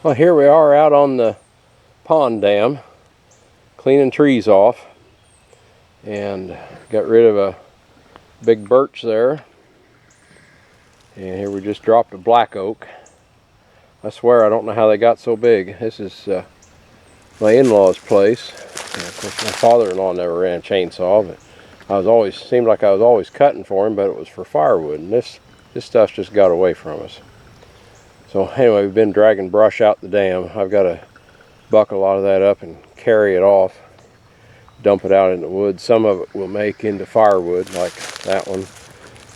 Well, here we are out on the pond dam, cleaning trees off, and got rid of a big birch there. And here we just dropped a black oak. I swear I don't know how they got so big. This is my in-laws' place. And of course, my father-in-law never ran a chainsaw, but seemed like I was always cutting for him, but it was for firewood, and this stuff just got away from us. So anyway, we've been dragging brush out the dam. I've got to buckle a lot of that up and carry it off, dump it out in the woods. Some of it will make into firewood, like that one.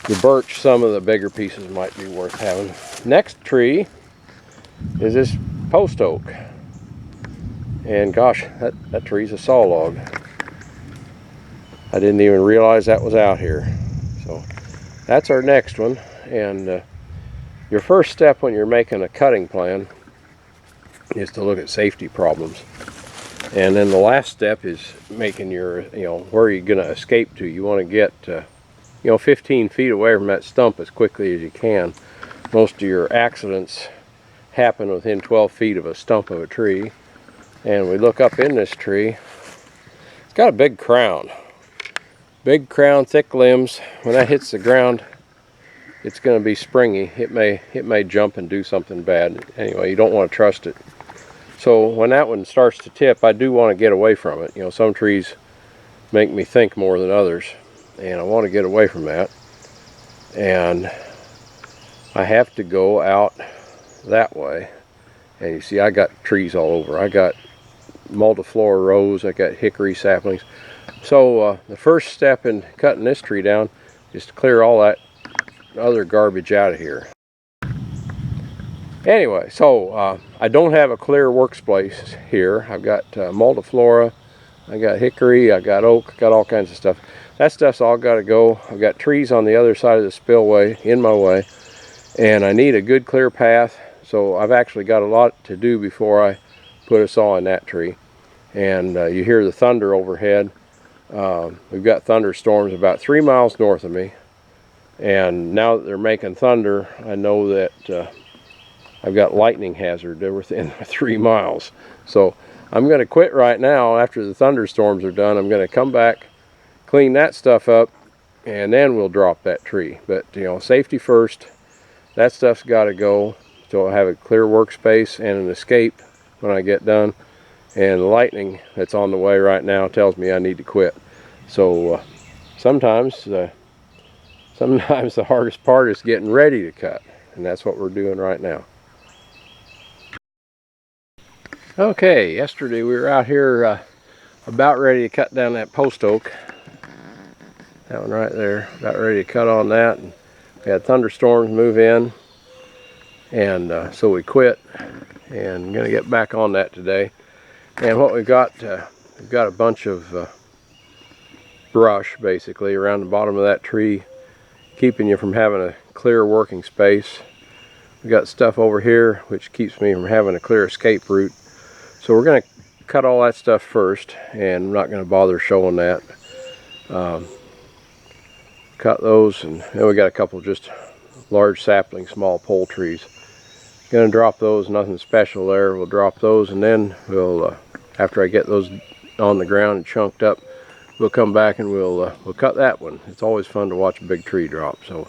The birch, some of the bigger pieces might be worth having. Next tree is this post oak. And gosh, that tree's a saw log. I didn't even realize that was out here. So that's our next one. And your first step when you're making a cutting plan is to look at safety problems. And then the last step is making your, where are you going to escape to? You want to get, 15 feet away from that stump as quickly as you can. Most of your accidents happen within 12 feet of a stump of a tree. And we look up in this tree. It's got a big crown. Big crown, thick limbs. When that hits the ground, it's going to be springy. It may jump and do something bad. Anyway, you don't want to trust it. So when that one starts to tip, I do want to get away from it. Some trees make me think more than others, and I want to get away from that. And I have to go out that way. And you see, I got trees all over. I got multiflora rose, I got hickory saplings. So the first step in cutting this tree down is to clear all that other garbage out of here. Anyway, so I don't have a clear workspace here. I've got multiflora, I got hickory, I got oak, got all kinds of stuff. That stuff's all got to go. I've got trees on the other side of the spillway in my way, and I need a good clear path. So I've actually got a lot to do before I put a saw in that tree. And you hear the thunder overhead. We've got thunderstorms about 3 miles north of me. And now that they're making thunder, I know that I've got lightning hazard. They're within 3 miles. So I'm going to quit right now after the thunderstorms are done. I'm going to come back, clean that stuff up, and then we'll drop that tree. But, safety first. That stuff's got to go. So I'll have a clear workspace and an escape when I get done. And the lightning that's on the way right now tells me I need to quit. So sometimes the hardest part is getting ready to cut. And that's what we're doing right now. Okay, yesterday we were out here about ready to cut down that post oak. That one right there, about ready to cut on that. And we had thunderstorms move in. And so we quit, and I'm going to get back on that today. And what we've got a bunch of brush basically around the bottom of that tree, keeping you from having a clear working space. We've got stuff over here which keeps me from having a clear escape route. So we're going to cut all that stuff first, and I'm not going to bother showing that. Cut those, and then we got a couple just large saplings, small pole trees. Gonna drop those, nothing special there. We'll drop those, and then we'll, after I get those on the ground and chunked up, we'll come back and we'll cut that one. It's always fun to watch a big tree drop. So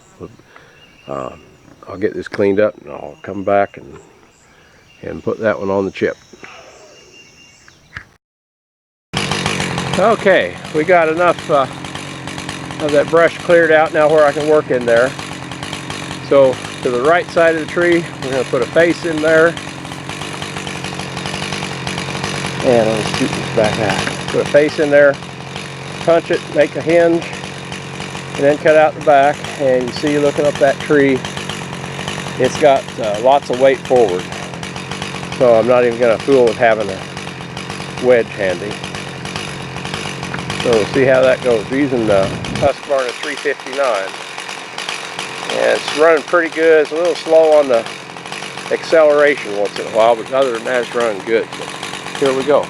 I'll get this cleaned up, and I'll come back and put that one on the chip. Okay, we got enough of that brush cleared out now where I can work in there. So to the right side of the tree, we're going to put a face in there. And I'll scoot this back out. Put a face in there, punch it, make a hinge, and then cut out the back. And you see, looking up that tree, it's got lots of weight forward. So I'm not even going to fool with having a wedge handy. So we'll see how that goes. We're using the Husky 359. And it's running pretty good. It's a little slow on the acceleration once in a while, but other than that, it's running good. So here we go.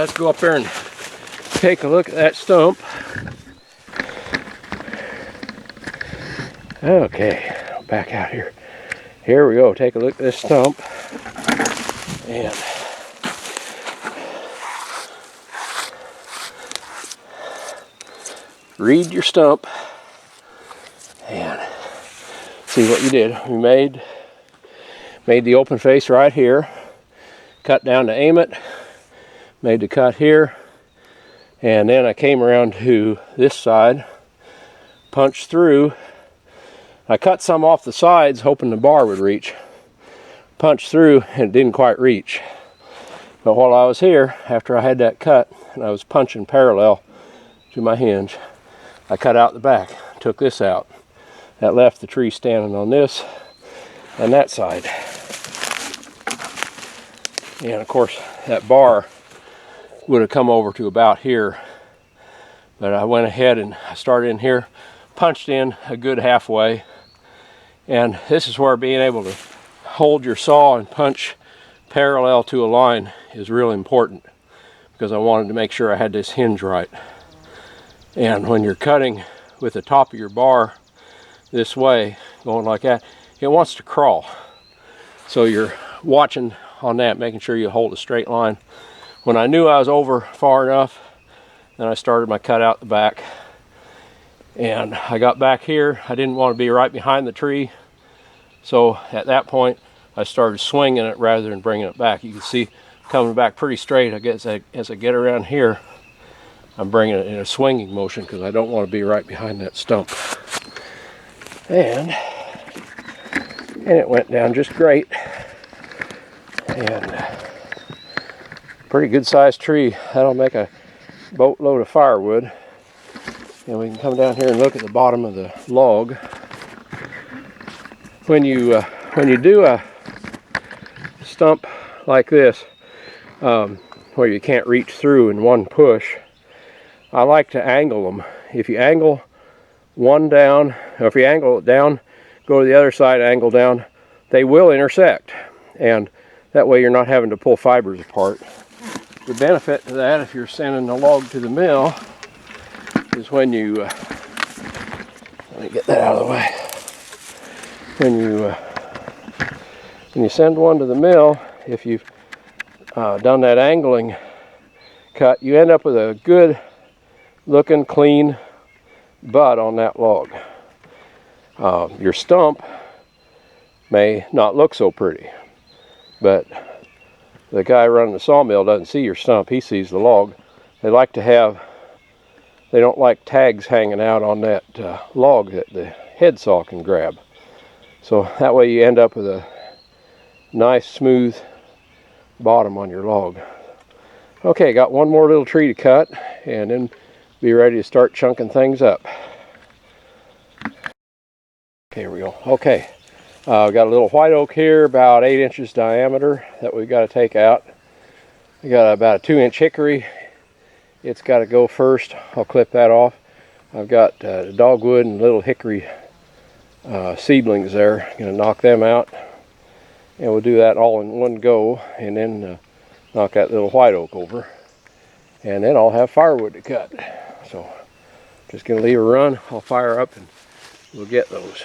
let's go up there and take a look at that stump. Okay, back out here. Here we go, take a look at this stump. And read your stump and see what you did. We made the open face right here, cut down to aim it, made the cut here, and then I came around to this side, punched through. I cut some off the sides hoping the bar would reach. Punched through and it didn't quite reach. But while I was here, after I had that cut and I was punching parallel to my hinge, I cut out the back, took this out. That left the tree standing on this and that side. And of course that bar would have come over to about here, but I went ahead and I started in here, punched in a good halfway, and this is where being able to hold your saw and punch parallel to a line is really important, because I wanted to make sure I had this hinge right. And when you're cutting with the top of your bar this way, going like that, it wants to crawl. So you're watching on that, making sure you hold a straight line. When I knew I was over far enough, then I started my cut out the back. And I got back here. I didn't want to be right behind the tree. So at that point, I started swinging it rather than bringing it back. You can see coming back pretty straight. I guess as I get around here, I'm bringing it in a swinging motion because I don't want to be right behind that stump. And it went down just great. And pretty good sized tree. That'll make a boatload of firewood. And we can come down here and look at the bottom of the log. When you do a stump like this, where you can't reach through in one push, I like to angle them. If you angle one down, or if you angle it down, go to the other side, angle down, they will intersect. And that way you're not having to pull fibers apart. The benefit to that, if you're sending the log to the mill, is when you, let me get that out of the way. When you send one to the mill, if you've done that angling cut, you end up with a good looking clean butt on that log. Your stump may not look so pretty, but the guy running the sawmill doesn't see your stump, he sees the log. They don't like tags hanging out on that log that the head saw can grab. So that way you end up with a nice smooth bottom on your log. Okay, got one more little tree to cut and then be ready to start chunking things up. Okay, here we go. Okay, we've got a little white oak here about 8 inches diameter that we've got to take out. We got about a 2-inch hickory. It's got to go first. I'll clip that off. I've got dogwood and little hickory seedlings there. I'm going to knock them out, and we'll do that all in one go, and then knock that little white oak over, and then I'll have firewood to cut. So just going to leave her run. I'll fire up and we'll get those.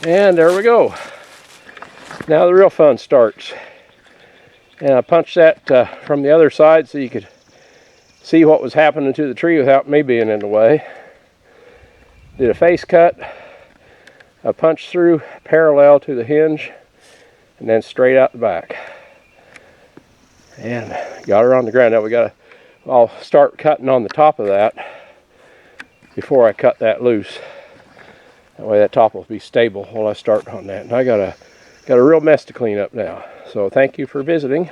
And there we go. Now the real fun starts. And I punched that from the other side so you could see what was happening to the tree without me being in the way. Did a face cut. I punched through parallel to the hinge and then straight out the back. And got her on the ground. Now I'll start cutting on the top of that before I cut that loose. That way that top will be stable while I start on that. And I got a real mess to clean up now. So thank you for visiting,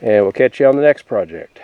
and we'll catch you on the next project.